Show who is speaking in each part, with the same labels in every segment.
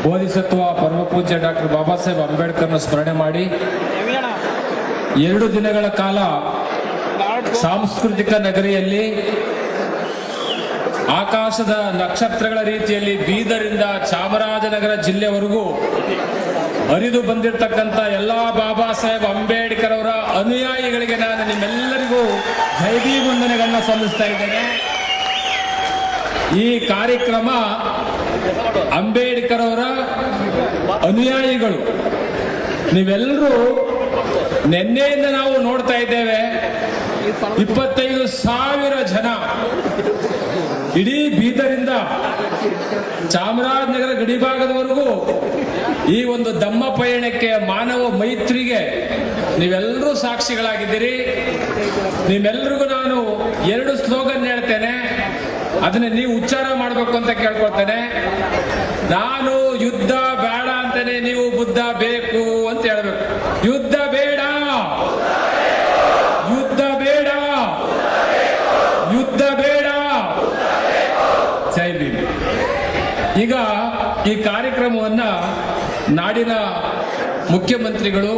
Speaker 1: ಬೋಧಿಸತ್ವ ಪರಮ ಪೂಜ್ಯ ಡಾಕ್ಟರ್ ಬಾಬಾ ಸಾಹೇಬ್ ಅಂಬೇಡ್ಕರ್ನ ಸ್ಮರಣೆ ಮಾಡಿ 2 ದಿನಗಳ ಕಾಲ ಸಾಂಸ್ಕೃತಿಕ ನಗರಿಯಲ್ಲಿ ಆಕಾಶದ ನಕ್ಷತ್ರಗಳ ರೀತಿಯಲ್ಲಿ ಬೀದರಿಂದ ಚಾಮರಾಜನಗರ ಜಿಲ್ಲೆವರೆಗೂ ಹರಿದು ಬಂದಿರತಕ್ಕಂಥ ಎಲ್ಲಾ ಬಾಬಾ ಸಾಹೇಬ್ ಅಂಬೇಡ್ಕರ್ ಅವರ ಅನುಯಾಯಿಗಳಿಗೆ ನಾನು ನಿಮ್ಮೆಲ್ಲರಿಗೂ ಜೈಭೀವಂದನೆಗಳನ್ನ ಸಲ್ಲಿಸ್ತಾ ಇದ್ದೇನೆ. ಈ ಕಾರ್ಯಕ್ರಮ ಅಂಬೇಡ್ಕರ್ ಅವರ ಅನುಯಾಯಿಗಳು ನೀವೆಲ್ಲರೂ ನಿನ್ನೆಯಿಂದ ನಾವು ನೋಡ್ತಾ ಇದ್ದೇವೆ. 25,000 ಜನ ಇಡೀ ಬೀದರಿಂದ ಚಾಮರಾಜನಗರ ಗಡಿಭಾಗದವರೆಗೂ ಈ ಒಂದು ಧಮ್ಮ ಪಯಣಕ್ಕೆ, ಮಾನವ ಮೈತ್ರಿಗೆ ನೀವೆಲ್ಲರೂ ಸಾಕ್ಷಿಗಳಾಗಿದ್ದೀರಿ. ನಿಮ್ಮೆಲ್ಲರಿಗೂ ನಾನು 2 ಸ್ಲೋಗನ್ ಹೇಳ್ತೇನೆ, ಅದನ್ನ ನೀವು ಉಚ್ಚಾರ ಮಾಡಬೇಕು ಅಂತ ಕೇಳ್ಕೊಳ್ತೇನೆ. ನಾನು ಯುದ್ಧ ಬೇಡ ಅಂತೇನೆ, ನೀವು ಬುದ್ಧ ಬೇಕು ಅಂತ ಹೇಳ್ಬೇಕು. ಯುದ್ಧ ಬೇಡ, ಯುದ್ಧ ಬೇಡ, ಯುದ್ಧ ಬೇಡ. ಜೈ ಭೀಮ್. ಈಗ ಈ ಕಾರ್ಯಕ್ರಮವನ್ನ ನಾಡಿನ ಮುಖ್ಯಮಂತ್ರಿಗಳು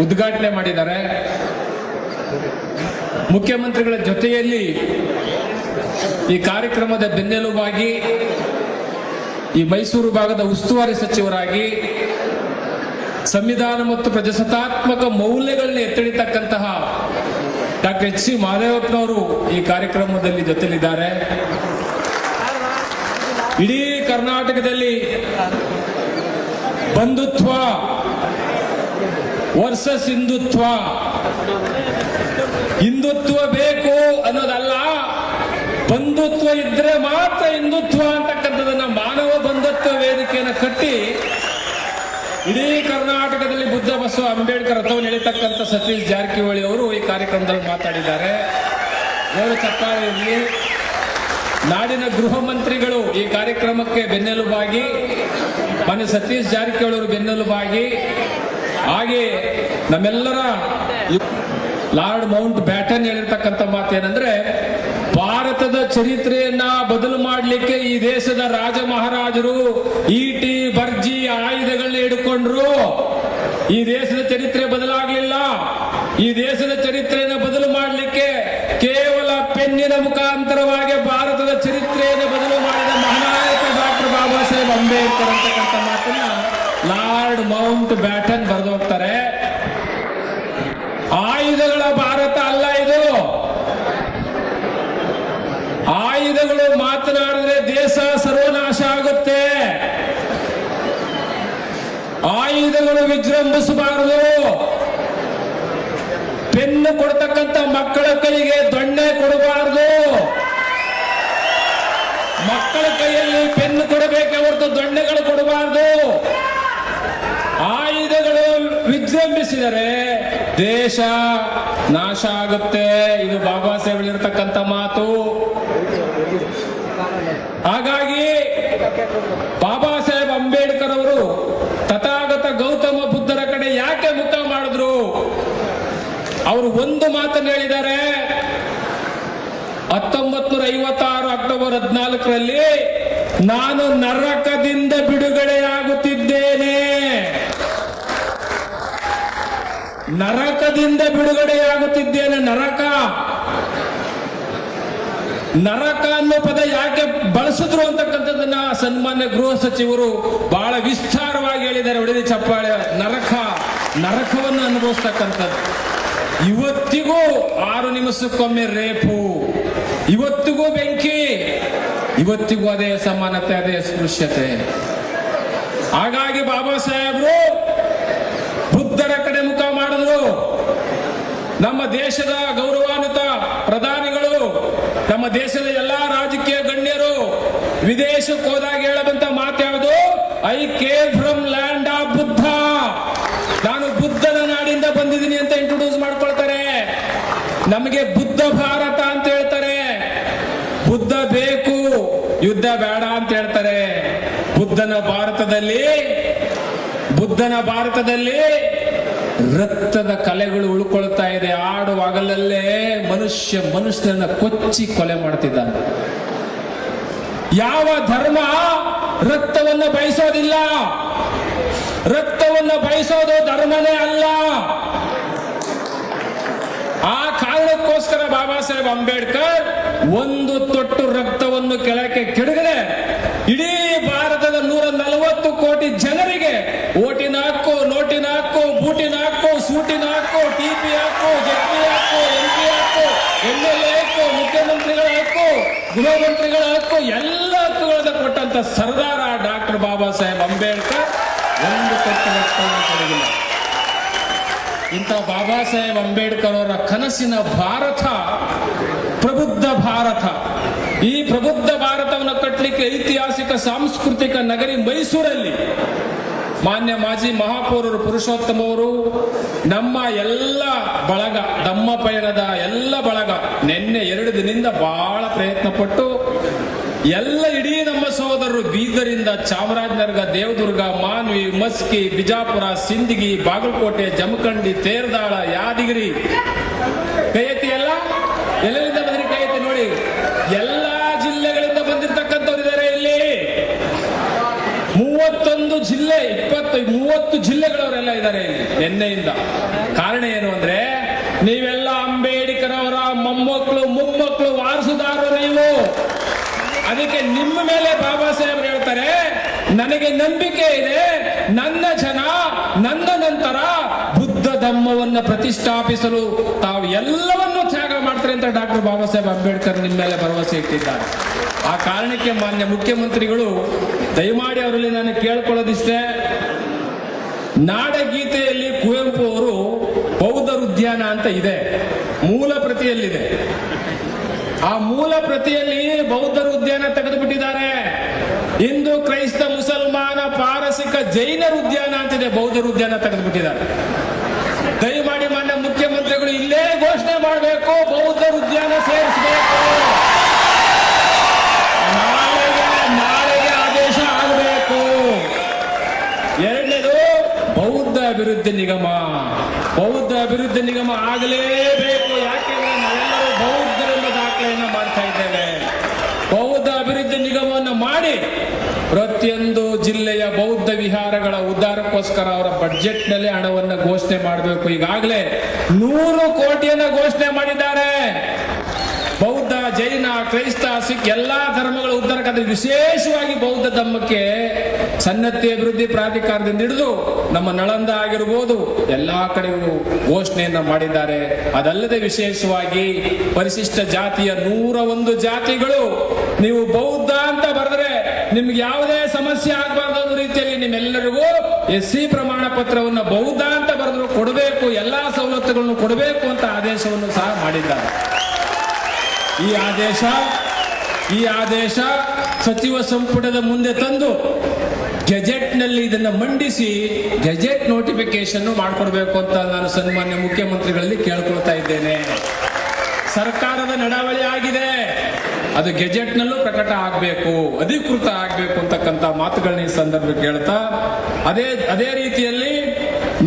Speaker 1: ಉದ್ಘಾಟನೆ ಮಾಡಿದ್ದಾರೆ. ಮುಖ್ಯಮಂತ್ರಿಗಳ ಜೊತೆಯಲ್ಲಿ ಈ ಕಾರ್ಯಕ್ರಮದ ಬೆನ್ನೆಲುಬಾಗಿ ಈ ಮೈಸೂರು ಭಾಗದ ಉಸ್ತುವಾರಿ ಸಚಿವರಾಗಿ ಸಂವಿಧಾನ ಮತ್ತು ಪ್ರಜಾಸತ್ತಾತ್ಮಕ ಮೌಲ್ಯಗಳನ್ನ ಎತ್ತಿಡಿತಕ್ಕಂತಹ ಡಾಕ್ಟರ್ ಎಚ್ ಸಿ ಮಹದೇವಪ್ಪನವರು ಈ ಕಾರ್ಯಕ್ರಮದಲ್ಲಿ ಜೊತೆಲಿದ್ದಾರೆ. ಇಡೀ ಕರ್ನಾಟಕದಲ್ಲಿ ಬಂಧುತ್ವ ವರ್ಸಸ್ ಹಿಂದುತ್ವ, ಹಿಂದುತ್ವ ಬೇಕು ಅನ್ನೋದಲ್ಲ, ಬಂಧುತ್ವ ಇದ್ರೆ ಮಾತ್ರ ಹಿಂದುತ್ವ ಅಂತಕ್ಕಂಥದನ್ನ ಮಾನವ ಬಂಧುತ್ವ ವೇದಿಕೆಯನ್ನು ಕಟ್ಟಿ ಇಡೀ ಕರ್ನಾಟಕದಲ್ಲಿ ಬುದ್ಧ ಬಸವ ಅಂಬೇಡ್ಕರ್ ರಥವನ್ನು ಎಳಿತಕ್ಕಂಥ ಸತೀಶ್ ಜಾರಕಿಹೊಳಿ ಅವರು ಈ ಕಾರ್ಯಕ್ರಮದಲ್ಲಿ ಮಾತಾಡಿದ್ದಾರೆ. ಅವರು ಚಪ್ಪಾಳೆ ಇರಲಿ. ನಾಡಿನ ಗೃಹ ಮಂತ್ರಿಗಳು ಈ ಕಾರ್ಯಕ್ರಮಕ್ಕೆ ಬೆನ್ನೆಲುಬಾಗಿ, ಮಾನ್ಯ ಸತೀಶ್ ಜಾರಕಿಹೊಳಿ ಅವರು ಬೆನ್ನೆಲುಬಾಗಿ, ಹಾಗೆ ನಮ್ಮೆಲ್ಲರ ಲಾರ್ಡ್ ಮೌಂಟ್ ಬ್ಯಾಟನ್ ಹೇಳಿರ್ತಕ್ಕಂಥ ಮಾತೇನೆಂದ್ರೆ, ಭಾರತದ ಚರಿತ್ರೆಯನ್ನ ಬದಲು ಮಾಡಲಿಕ್ಕೆ ಈ ದೇಶದ ರಾಜ ಮಹಾರಾಜರು ಈಟಿ ಬರ್ಜಿ ಆಯುಧಗಳನ್ನ ಹಿಡ್ಕೊಂಡ್ರು. ಈ ದೇಶದ ಚರಿತ್ರೆ ಬದಲಾಗಲಿಲ್ಲ. ಈ ದೇಶದ ಚರಿತ್ರೆಯನ್ನು ಬದಲು ಮಾಡಲಿಕ್ಕೆ ಕೇವಲ ಪೆನ್ನಿನ ಮುಖಾಂತರವಾಗಿ ಭಾರತದ ಚರಿತ್ರೆಯನ್ನು ಬದಲು ಮಾಡಿದ ಮಹಾನಾಯಕ ಡಾಕ್ಟರ್ ಬಾಬಾ ಸಾಹೇಬ್ ಅಂಬೇಡ್ಕರ್ ಅಂತಕ್ಕಂಥ ಮಾತನ್ನ ಲಾರ್ಡ್ ಮೌಂಟ್ ಬ್ಯಾಟನ್ ಬರೆದು ಹೋಗ್ತಾರೆ. ಆಯುಧಗಳ ಭಾರತ ಅಲ್ಲ ಇದು. ಆಯುಧಗಳು ಮಾತನಾಡಿದ್ರೆ ದೇಶ ಸರ್ವನಾಶ ಆಗುತ್ತೆ. ಆಯುಧಗಳು ವಿಜೃಂಭಿಸಬಾರದು. ಪೆನ್ನು ಕೊಡ್ತಕ್ಕಂಥ ಮಕ್ಕಳ ಕೈಗೆ ದೊಣ್ಣೆ ಕೊಡಬಾರದು. ಮಕ್ಕಳ ಕೈಯಲ್ಲಿ ಪೆನ್ನು ಕೊಡಬೇಕೆ ಹೊರತು ದೊಣ್ಣೆಗಳು ಕೊಡಬಾರದು. ಆಯುಧಗಳು ವಿಜೃಂಭಿಸಿದರೆ ದೇಶ ನಾಶ ಆಗುತ್ತೆ. ಇದು ಬಾಬಾ ಸಾಹೇಬ್ ಹೇಳಿರ್ತಕ್ಕಂಥ ಮಾತು. ಹಾಗಾಗಿ ಬಾಬಾ ಸಾಹೇಬ್ ಅಂಬೇಡ್ಕರ್ ಅವರು ತಥಾಗತ ಗೌತಮ ಬುದ್ಧರ ಕಡೆ ಯಾಕೆ ಮುಖ ಮಾಡಿದ್ರು? ಅವರು ಒಂದು ಮಾತನ್ನು ಹೇಳಿದ್ದಾರೆ. 1956 ಅಕ್ಟೋಬರ್ 14ರಲ್ಲಿ ನಾನು ನರಕದಿಂದ ಬಿಡುಗಡೆಯಾಗುತ್ತಿದ್ದೇನೆ, ನರಕದಿಂದ ಬಿಡುಗಡೆಯಾಗುತ್ತಿದ್ದೇನೆ. ನರಕ ಅನ್ನೋ ಪದ ಯಾಕೆ ಬಳಸಿದ್ರು ಅಂತಕ್ಕಂಥದ್ದನ್ನ ಸನ್ಮಾನ್ಯ ಗೃಹ ಸಚಿವರು ಬಹಳ ವಿಸ್ತಾರವಾಗಿ ಹೇಳಿದ್ದಾರೆ. ಹೊಡೆದಿ ಚಪ್ಪಾಳೆ. ನರಕವನ್ನು ಅನುಭವಿಸ್ತಕ್ಕಂಥದ್ದು. ಇವತ್ತಿಗೂ 6 ನಿಮಿಷಕ್ಕೊಮ್ಮೆ ರೇಪು, ಇವತ್ತಿಗೂ ಬೆಂಕಿ, ಇವತ್ತಿಗೂ ಅದೇ ಸಮಾನತೆ, ಅದೇ ಸ್ಪೃಶ್ಯತೆ. ಹಾಗಾಗಿ ಬಾಬಾ ಸಾಹೇಬರು ಬುದ್ಧರ ಕಡೆ ಮುಖ ಮಾಡಿದ್ರು. ನಮ್ಮ ದೇಶದ ಗೌರವಾನ್ವಿತ ಪ್ರಧಾನಿಗಳು, ನಮ್ಮ ದೇಶದ ಎಲ್ಲಾ ರಾಜಕೀಯ ಗಣ್ಯರು ವಿದೇಶಕ್ಕೆ ಹೋದಾಗ ಹೇಳಬಂತ ಮಾತು ಯಾವುದು? I came from land of Buddha. ನಾನು ಬುದ್ಧನ ನಾಡಿಂದ ಬಂದಿದ್ದೀನಿ ಅಂತ ಇಂಟ್ರೊಡ್ಯೂಸ್ ಮಾಡ್ಕೊಳ್ತಾರೆ. ನಮಗೆ ಬುದ್ಧ ಭಾರತ ಅಂತ ಹೇಳ್ತಾರೆ. ಬುದ್ಧ ಬೇಕು, ಯುದ್ಧ ಬೇಡ ಅಂತ ಹೇಳ್ತಾರೆ. ಬುದ್ಧನ ಭಾರತದಲ್ಲಿ ರಕ್ತದ ಕಲೆಗಳು ಉಳ್ಕೊಳ್ತಾ ಇದೆ. ಆಡುವಾಗಲಲ್ಲೇ ಮನುಷ್ಯರನ್ನ ಕೊಚ್ಚಿ ಕೊಲೆ ಮಾಡ್ತಿದ್ದಾನೆ. ಯಾವ ಧರ್ಮ ರಕ್ತವನ್ನು ಬಯಸೋದಿಲ್ಲ. ರಕ್ತವನ್ನು ಬಯಸೋದು ಧರ್ಮನೇ ಅಲ್ಲ. ಆ ಕಾರಣಕ್ಕೋಸ್ಕರ ಬಾಬಾ ಸಾಹೇಬ್ ಅಂಬೇಡ್ಕರ್ ಒಂದು ತೊಟ್ಟು ರಕ್ತವನ್ನು ಕೆಳಕ್ಕೆ ಕೆಡಗದೆ ಇಡೀ ಭಾರತದ 140 ಕೋಟಿ ಜನರಿಗೆ ಓಟಿನ ಹಕ್ಕು, ನೋಟಿನ ಹಕ್ಕು, ಬೂಟಿನ ಹಕ್ಕು, ಸೂಟಿನ ಹಕ್ಕು, ಟಿಪಿ ಹಕ್ಕು, ಜೆಪಿ ಹಕ್ಕು, ಎಂಪಿ ಹಕ್ಕು, MLA ಹಕ್ಕು, ಮುಖ್ಯಮಂತ್ರಿಗಳ ಹಕ್ಕು, ಗೃಹ ಮಂತ್ರಿಗಳ ಹಕ್ಕು, ಎಲ್ಲ ಹಕ್ಕುಗಳನ್ನು ಕೊಟ್ಟಂತ ಸರ್ದಾರ ಡಾಕ್ಟರ್ ಬಾಬಾ ಸಾಹೇಬ್ ಅಂಬೇಡ್ಕರ್ ಒಂದು ತೊಟ್ಟು ರಕ್ತವನ್ನು ಕೆಡಗಿಲ್ಲ. ಇಂಥ ಬಾಬಾ ಸಾಹೇಬ್ ಅಂಬೇಡ್ಕರ್ ಅವರ ಕನಸಿನ ಭಾರತ ಪ್ರಬುದ್ಧ ಭಾರತ. ಈ ಪ್ರಬುದ್ಧ ಭಾರತವನ್ನು ಕಟ್ಟಲಿಕ್ಕೆ ಐತಿಹಾಸಿಕ ಸಾಂಸ್ಕೃತಿಕ ನಗರಿ ಮೈಸೂರಲ್ಲಿ ಮಾನ್ಯ ಮಾಜಿ ಮಹಾಪೌರರು ಪುರುಷೋತ್ತಮ ಅವರು, ನಮ್ಮ ಎಲ್ಲ ಬಳಗ, ನಮ್ಮ ಪಯಣದ ಎಲ್ಲ ಬಳಗ ನಿನ್ನೆ 2 ದಿನದಿಂದ ಬಹಳ ಪ್ರಯತ್ನ ಪಟ್ಟು ಎಲ್ಲ ಇಡೀ ನಮ್ಮ ಸಹೋದರರು ಬೀದರಿಂದ ಚಾಮರಾಜನಗರ, ದೇವದುರ್ಗ, ಮಾನ್ವಿ, ಮಸ್ಕಿ, ಬಿಜಾಪುರ, ಸಿಂದಗಿ, ಬಾಗಲಕೋಟೆ, ಜಮಖಂಡಿ, ತೇರದಾಳ, ಯಾದಗಿರಿ, ಕೈಯತಿ ಎಲ್ಲೆಲ್ಲಿಂದ ಬಂದ್ರಿ ಕೈಯತಿ ನೋಡಿ, ಎಲ್ಲಾ ಜಿಲ್ಲೆಗಳಿಂದ ಬಂದಿರತಕ್ಕಂಥವ್ರು ಇದ್ದಾರೆ ಇಲ್ಲಿ. 31 ಜಿಲ್ಲೆ 30 ಜಿಲ್ಲೆಗಳವರೆಲ್ಲ ಇದ್ದಾರೆ ಇಲ್ಲಿ ನಿನ್ನೆಯಿಂದ. ಕಾರಣ ಏನು ಅಂದ್ರೆ ನೀವೆಲ್ಲ ಅಂಬೇಡ್ಕರ್ ಅವರ ಮೊಮ್ಮಕ್ಕಳು ಮೊಮ್ಮಕ್ಕಳು ವಾರಸುದಾರರು ನೀವು. ಅದಕ್ಕೆ ನಿಮ್ಮ ಮೇಲೆ ಬಾಬಾ ಸಾಹೇಬ್ ಹೇಳ್ತಾರೆ, ನನಗೆ ನಂಬಿಕೆ ಇದೆ, ನನ್ನ ಜನ ನನ್ನ ನಂತರ ಬುದ್ಧ ಧಮ್ಮವನ್ನು ಪ್ರತಿಷ್ಠಾಪಿಸಲು ತಾವು ಎಲ್ಲವನ್ನೂ ತ್ಯಾಗ ಮಾಡ್ತಾರೆ ಅಂತ ಡಾಕ್ಟರ್ ಬಾಬಾ ಸಾಹೇಬ್ ಅಂಬೇಡ್ಕರ್ ನಿಮ್ಮ ಮೇಲೆ ಭರವಸೆ ಇಟ್ಟಿದ್ದಾರೆ. ಆ ಕಾರಣಕ್ಕೆ ಮಾನ್ಯ ಮುಖ್ಯಮಂತ್ರಿಗಳು ದಯಮಾಡಿ ಅವರಲ್ಲಿ ನಾನು ಕೇಳ್ಕೊಳ್ಳೋದಿಷ್ಟೇ, ನಾಡಗೀತೆಯಲ್ಲಿ ಕುವೆಂಪು ಅವರು ಬೌದ್ಧರ ಉದ್ಯಾನ ಅಂತ ಇದೆ, ಮೂಲ ಪ್ರತಿಯಲ್ಲಿದೆ. ಆ ಮೂಲ ಪ್ರತಿಯಲ್ಲಿ ಬೌದ್ಧರ ಉದ್ಯಾನ ತೆಗೆದು ಬಿಟ್ಟಿದ್ದಾರೆ. ಹಿಂದೂ, ಕ್ರೈಸ್ತ, ಮುಸಲ್ಮಾನ, ಪಾರಸಿಕ, ಜೈನರ ಉದ್ಯಾನ ಅಂತಿದೆ, ಬೌದ್ಧರ ಉದ್ಯಾನ ತೆಗೆದು ಬಿಟ್ಟಿದ್ದಾರೆ. ದಯಮಾಡಿ ಮಾನ್ಯ ಮುಖ್ಯಮಂತ್ರಿಗಳು ಇಲ್ಲೇ ಘೋಷಣೆ ಮಾಡಬೇಕು, ಬೌದ್ಧರ ಉದ್ಯಾನ ಸೇರಿಸಬೇಕು. ನಾಳೆಗೆ ಆದೇಶ ಆಗಬೇಕು. ಎರಡನೇದು ಬೌದ್ಧ ಅಭಿವೃದ್ಧಿ ನಿಗಮ. ಬೌದ್ಧ ಅಭಿವೃದ್ಧಿ ನಿಗಮ ಆಗಲೇಬೇಕು. ಯಾಕೆಂದ್ರೆ ನಾವೆಲ್ಲರೂ ಬೌದ್ಧರೆಂಬ ದಾಖಲೆಯನ್ನು ಮಾಡ್ತಾ ಇದ್ದೇವೆ. ಬೌದ್ಧ ಅಭಿವೃದ್ಧಿ ನಿಗಮವನ್ನು ಮಾಡಿ ಪ್ರತಿಯೊಂದು ಜಿಲ್ಲೆಯ ಬೌದ್ಧ ವಿಹಾರಗಳ ಉದ್ಧಾರಕ್ಕೋಸ್ಕರ ಅವರ ಬಡ್ಜೆಟ್ ನಲ್ಲಿ ಹಣವನ್ನು ಘೋಷಣೆ ಮಾಡಬೇಕು. ಈಗಾಗಲೇ 100 ಕೋಟಿಯನ್ನು ಘೋಷಣೆ ಮಾಡಿದ್ದಾರೆ. ಬೌದ್ಧ, ಜೈನ, ಕ್ರೈಸ್ತ, ಸಿಖ್ ಎಲ್ಲಾ ಧರ್ಮಗಳ ಉದ್ಧಾರಕ್ಕಾದ್ರೆ ವಿಶೇಷವಾಗಿ ಬೌದ್ಧ ಧರ್ಮಕ್ಕೆ ಸನ್ನತಿ ಅಭಿವೃದ್ಧಿ ಪ್ರಾಧಿಕಾರದಿಂದ ಹಿಡಿದು ನಮ್ಮ ನಳಂದ ಆಗಿರಬಹುದು ಎಲ್ಲಾ ಕಡೆಗೂ ಘೋಷಣೆಯನ್ನ ಮಾಡಿದ್ದಾರೆ. ಅದಲ್ಲದೆ ವಿಶೇಷವಾಗಿ ಪರಿಶಿಷ್ಟ ಜಾತಿಯ 101 ಜಾತಿಗಳು ನೀವು ಬೌದ್ಧ ಅಂತ ಬರೆದ್ರೆ ನಿಮ್ಗೆ ಯಾವುದೇ ಸಮಸ್ಯೆ ಆಗಬಾರ್ದು ಅನ್ನೋ ರೀತಿಯಲ್ಲಿ ನಿಮ್ಮೆಲ್ಲರಿಗೂ SC ಪ್ರಮಾಣ ಪತ್ರವನ್ನು ಬೌದ್ಧ ಅಂತ ಬರೆದ್ರು ಕೊಡಬೇಕು, ಎಲ್ಲಾ ಸವಲತ್ತುಗಳನ್ನು ಕೊಡಬೇಕು ಅಂತ ಆದೇಶವನ್ನು ಸಹ ಮಾಡಿದ್ದಾರೆ. ಈ ಆದೇಶ ಸಚಿವ ಸಂಪುಟದ ಮುಂದೆ ತಂದು ಗೆಜೆಟ್ ನಲ್ಲಿ ಇದನ್ನ ಮಂಡಿಸಿ ಗೆಜೆಟ್ ನೋಟಿಫಿಕೇಶನ್ ಮಾಡಿಕೊಡ್ಬೇಕು ಅಂತ ನಾನು ಸನ್ಮಾನ್ಯ ಮುಖ್ಯಮಂತ್ರಿಗಳಲ್ಲಿ ಕೇಳ್ಕೊಳ್ತಾ ಇದ್ದೇನೆ. ಸರ್ಕಾರದ ನಡಾವಳಿ ಆಗಿದೆ, ಅದು ಗೆಜೆಟ್ ನಲ್ಲೂ ಪ್ರಕಟ ಆಗಬೇಕು, ಅಧಿಕೃತ ಆಗಬೇಕು ಅಂತಕ್ಕಂಥ ಮಾತುಗಳನ್ನ ಈ ಸಂದರ್ಭಕ್ಕೆ ಹೇಳ್ತಾ, ಅದೇ ರೀತಿಯಲ್ಲಿ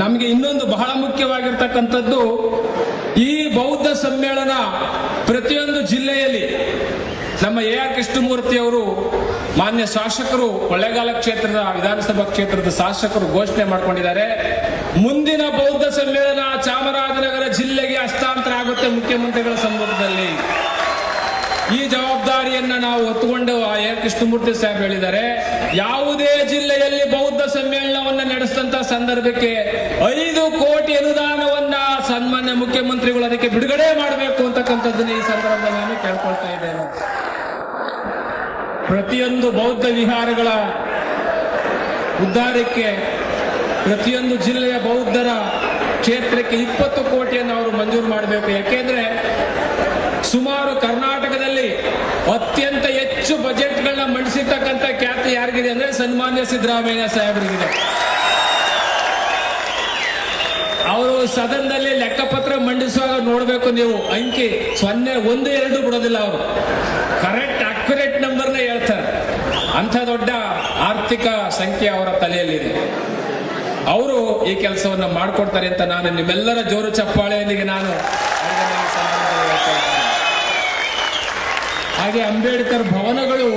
Speaker 1: ನಮಗೆ ಇನ್ನೊಂದು ಬಹಳ ಮುಖ್ಯವಾಗಿರ್ತಕ್ಕಂಥದ್ದು, ಈ ಬೌದ್ಧ ಸಮ್ಮೇಳನ ಪ್ರತಿಯೊಂದು ಜಿಲ್ಲೆಯಲ್ಲಿ ನಮ್ಮ AR ಕೃಷ್ಣಮೂರ್ತಿ ಅವರು ಮಾನ್ಯ ಶಾಸಕರು, ಕೊಳ್ಳೇಗಾಲ ಕ್ಷೇತ್ರದ ವಿಧಾನಸಭಾ ಕ್ಷೇತ್ರದ ಶಾಸಕರು ಘೋಷಣೆ ಮಾಡಿಕೊಂಡಿದ್ದಾರೆ. ಮುಂದಿನ ಬೌದ್ಧ ಸಮ್ಮೇಳನ ಚಾಮರಾಜನಗರ ಜಿಲ್ಲೆಗೆ ಹಸ್ತಾಂತರ ಆಗುತ್ತೆ ಮುಖ್ಯಮಂತ್ರಿಗಳ ಸಮ್ಮುಖದಲ್ಲಿ. ಈ ಜವಾಬ್ದಾರಿಯನ್ನ ನಾವು ಹೊತ್ತುಕೊಂಡು AR ಕೃಷ್ಣಮೂರ್ತಿ ಸಾಹೇಬ್ ಹೇಳಿದ್ದಾರೆ, ಯಾವುದೇ ಜಿಲ್ಲೆಯಲ್ಲಿ ಬೌದ್ಧ ಸಮ್ಮೇಳನವನ್ನ ನಡೆಸಿದಂತ ಸಂದರ್ಭಕ್ಕೆ 5 ಕೋಟಿ ಅನುದಾನವನ್ನ ಸನ್ಮಾನ್ಯ ಮುಖ್ಯಮಂತ್ರಿಗಳು ಅದಕ್ಕೆ ಬಿಡುಗಡೆ ಮಾಡಬೇಕು ಅಂತಕ್ಕಂಥದ್ದನ್ನ ಈ ಸಂದರ್ಭದಲ್ಲಿ ನಾನು ಕೇಳ್ಕೊಳ್ತಾ ಇದ್ದೇನೆ. ಪ್ರತಿಯೊಂದು ಬೌದ್ಧ ವಿಹಾರಗಳ ಉದ್ಧಾರಕ್ಕೆ ಪ್ರತಿಯೊಂದು ಜಿಲ್ಲೆಯ ಬೌದ್ಧರ ಕ್ಷೇತ್ರಕ್ಕೆ 20 ಕೋಟಿಯನ್ನು ಅವರು ಮಂಜೂರು ಮಾಡಬೇಕು. ಯಾಕೆಂದ್ರೆ ಸುಮಾರು ಕರ್ನಾಟಕದಲ್ಲಿ ಅತ್ಯಂತ ಹೆಚ್ಚು ಬಜೆಟ್ಗಳನ್ನ ಮಂಡಿಸಿರ್ತಕ್ಕಂಥ ಖ್ಯಾತಿ ಯಾರಿಗಿದೆ ಅಂದ್ರೆ ಸನ್ಮಾನ್ಯ ಸಿದ್ದರಾಮಯ್ಯ ಸಾಹೇಬರಿಗಿದೆ. ಅವರು ಸದನದಲ್ಲಿ ಲೆಕ್ಕಪತ್ರ ಮಂಡಿಸುವಾಗ ನೋಡ್ಬೇಕು ನೀವು, ಅಂಕಿ 0, 1, 2 ಬಿಡೋದಿಲ್ಲ. ಅವರು ಕರೆಕ್ಟ್ ಅಕ್ಯುರೇಟ್ ನಂಬರ್ನ ಹೇಳ್ತಾರೆ. ಅಂಥ ದೊಡ್ಡ ಆರ್ಥಿಕ ಸಂಖ್ಯೆ ಅವರ ತಲೆಯಲ್ಲಿದೆ. ಅವರು ಈ ಕೆಲಸವನ್ನ ಮಾಡಿಕೊಡ್ತಾರೆ ಅಂತ ನಾನು ನಿಮ್ಮೆಲ್ಲರ ಜೋರು ಚಪ್ಪಾಳೆಯೊಂದಿಗೆ ನಾನು ಹಾಗೆ ಅಂಬೇಡ್ಕರ್ ಭವನಗಳು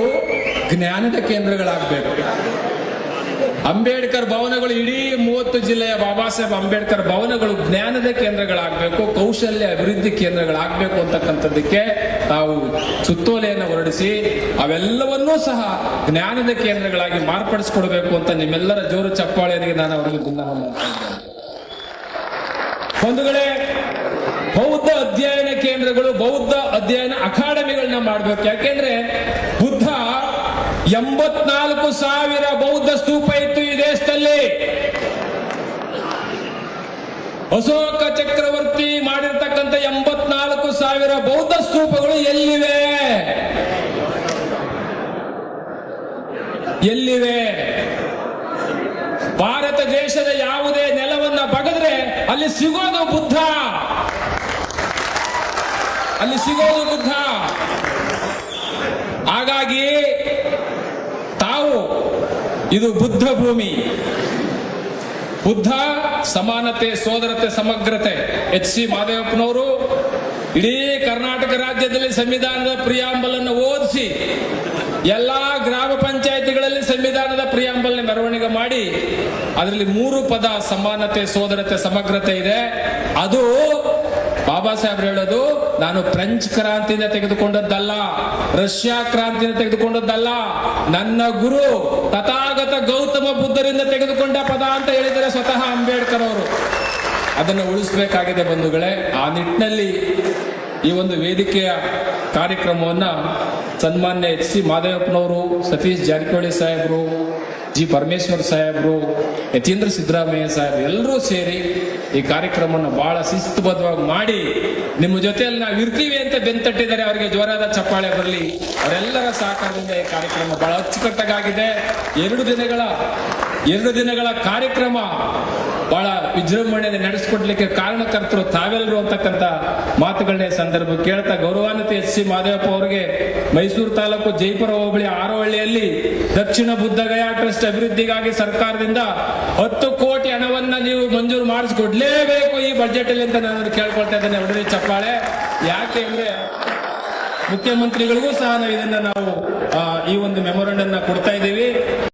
Speaker 1: ಜ್ಞಾನದ ಕೇಂದ್ರಗಳಾಗಬೇಕು. ಅಂಬೇಡ್ಕರ್ ಭವನಗಳು ಇಡೀ 30 ಜಿಲ್ಲೆಯ ಬಾಬಾ ಸಾಹೇಬ್ ಅಂಬೇಡ್ಕರ್ ಭವನಗಳು ಜ್ಞಾನದ ಕೇಂದ್ರಗಳಾಗಬೇಕು, ಕೌಶಲ್ಯ ಅಭಿವೃದ್ಧಿ ಕೇಂದ್ರಗಳಾಗಬೇಕು ಅಂತಕ್ಕಂಥದ್ದಕ್ಕೆ ತಾವು ಸುತ್ತೋಲೆಯನ್ನು ಹೊರಡಿಸಿ ಅವೆಲ್ಲವನ್ನೂ ಸಹ ಜ್ಞಾನದ ಕೇಂದ್ರಗಳಾಗಿ ಮಾರ್ಪಡಿಸಿಕೊಡ್ಬೇಕು ಅಂತ ನಿಮ್ಮೆಲ್ಲರ ಜೋರು ಚಪ್ಪಾಳೆಯರಿಗೆ ನಾನು ಅವರಿಗೆ ಭಿನ್ನವನ್ನು ಮಾಡ್ತಾ ಇದ್ದೇನೆ. ಬಂಧುಗಳೇ, ಬೌದ್ಧ ಅಧ್ಯಯನ ಕೇಂದ್ರಗಳು, ಬೌದ್ಧ ಅಧ್ಯಯನ ಅಕಾಡೆಮಿಗಳನ್ನ ಮಾಡಬೇಕು. ಯಾಕೆಂದ್ರೆ ಬುದ್ಧ 84,000 ಬೌದ್ಧ ಸ್ತೂಪ ಇತ್ತು ಈ ದೇಶದಲ್ಲಿ. ಅಶೋಕ ಚಕ್ರವರ್ತಿ ಮಾಡಿರ್ತಕ್ಕಂಥ 84,000 ಬೌದ್ಧ ಸ್ತೂಪಗಳು ಎಲ್ಲಿವೆ? ಎಲ್ಲಿವೆ? ಭಾರತ ದೇಶದ ಯಾವುದೇ ನೆಲವನ್ನ ಬಗೆದ್ರೆ ಅಲ್ಲಿ ಸಿಗೋದು ಬುದ್ಧ, ಅಲ್ಲಿ ಸಿಗೋದು ಬುದ್ಧ. ಹಾಗಾಗಿ ತಾವು ಇದು ಬುದ್ಧ ಭೂಮಿ, ಬುದ್ಧ ಸಮಾನತೆ, ಸೋದರತೆ, ಸಮಗ್ರತೆ. ಎಚ್ ಸಿ ಮಾದೇವಪ್ಪನವರು ಇಡೀ ಕರ್ನಾಟಕ ರಾಜ್ಯದಲ್ಲಿ ಸಂವಿಧಾನದ ಪ್ರಿಯಾಂಬಲ್ ಅನ್ನು ಓದಿಸಿ ಎಲ್ಲಾ ಗ್ರಾಮ ಪಂಚಾಯಿತಿಗಳಲ್ಲಿ ಸಂವಿಧಾನದ ಪ್ರಿಯಾಂಬಲ್ ಮೆರವಣಿಗೆ ಮಾಡಿ ಅದರಲ್ಲಿ 3 ಪದ ಸಮಾನತೆ, ಸೋದರತೆ, ಸಮಗ್ರತೆ ಇದೆ. ಅದು ಬಾಬಾ ಸಾಹೇಬ್ ಹೇಳೋದು ನಾನು ಫ್ರೆಂಚ್ ಕ್ರಾಂತಿಯಿಂದ ತೆಗೆದುಕೊಂಡದ್ದಲ್ಲ, ರಷ್ಯಾ ಕ್ರಾಂತಿಯಿಂದ ತೆಗೆದುಕೊಂಡದ್ದಲ್ಲ, ನನ್ನ ಗುರು ತಥಾಗತ ಗೌತಮ ಬುದ್ಧರಿಂದ ತೆಗೆದುಕೊಂಡ ಪದ ಅಂತ ಹೇಳಿದರೆ ಸ್ವತಃ ಅಂಬೇಡ್ಕರ್ ಅವರು. ಅದನ್ನು ಉಳಿಸಬೇಕಾಗಿದೆ ಬಂಧುಗಳೇ. ಆ ನಿಟ್ಟಿನಲ್ಲಿ ಈ ಒಂದು ವೇದಿಕೆಯ ಕಾರ್ಯಕ್ರಮವನ್ನ ಸನ್ಮಾನ್ಯ ಎಚ್ ಸಿ ಮಾದೇವಪ್ಪನವರು, ಸತೀಶ್ ಜಾರಕಿಹೊಳಿ ಸಾಹೇಬರು, ಜಿ ಪರಮೇಶ್ವರ್ ಸಾಹೇಬರು, ಯತೀಂದ್ರ ಸಿದ್ದರಾಮಯ್ಯ ಸಾಹೇಬರು ಎಲ್ಲರೂ ಸೇರಿ ಈ ಕಾರ್ಯಕ್ರಮವನ್ನು ಬಹಳ ಶಿಸ್ತುಬದ್ಧವಾಗಿ ಮಾಡಿ ನಿಮ್ಮ ಜೊತೆಯಲ್ಲಿ ನಾವು ಇರ್ತೀವಿ ಅಂತ ಬೆಂತಟ್ಟಿದ್ದಾರೆ. ಅವರಿಗೆ ಜೋರಾದ ಚಪ್ಪಾಳೆ ಬರಲಿ. ಅವರೆಲ್ಲರ ಸಹಕಾರದಿಂದ ಈ ಕಾರ್ಯಕ್ರಮ ಬಹಳ ಅಚ್ಚುಕಟ್ಟಾಗಿದೆ. 2 ದಿನಗಳ ಕಾರ್ಯಕ್ರಮ ಬಹಳ ವಿಜೃಂಭಣೆಯಿಂದ ನಡೆಸಿಕೊಡ್ಲಿಕ್ಕೆ ಕಾರಣಕರ್ತರು ತಾವೆಲ್ಲರೂ ಅಂತಕ್ಕಂಥ ಮಾತುಗಳನ್ನೇ ಸಂದರ್ಭ ಕೇಳ್ತಾ, ಗೌರವಾನ್ವಿತ ಎಚ್ ಸಿ ಮಾದೇವಪ್ಪ ಅವರಿಗೆ ಮೈಸೂರು ತಾಲೂಕು ಜೈಪುರ ಹೋಬಳಿ ಆರೋಹಳ್ಳಿಯಲ್ಲಿ ದಕ್ಷಿಣ ಬುದ್ಧಗಯಾ ಟ್ರಸ್ಟ್ ಅಭಿವೃದ್ಧಿಗಾಗಿ ಸರ್ಕಾರದಿಂದ 10 ಕೋಟಿ ಹಣವನ್ನ ನೀವು ಮಂಜೂರು ಮಾಡಿಸಿಕೊಡ್ಲೇಬೇಕು ಈ ಬಜೆಟ್ ಅಲ್ಲಿ ಅಂತ ನಾನು ಕೇಳ್ಕೊಳ್ತಾ ಇದ್ದೇನೆ. ಹೊಡೆದಿ ಚಪ್ಪಾಳೆ. ಯಾಕೆ ಅಂದ್ರೆ ಮುಖ್ಯಮಂತ್ರಿಗಳಿಗೂ ಸಹ ಇದನ್ನ ನಾವು ಈ ಒಂದು ಮೆಮೊರಂಡಮ್ ಕೊಡ್ತಾ ಇದ್ದೀವಿ.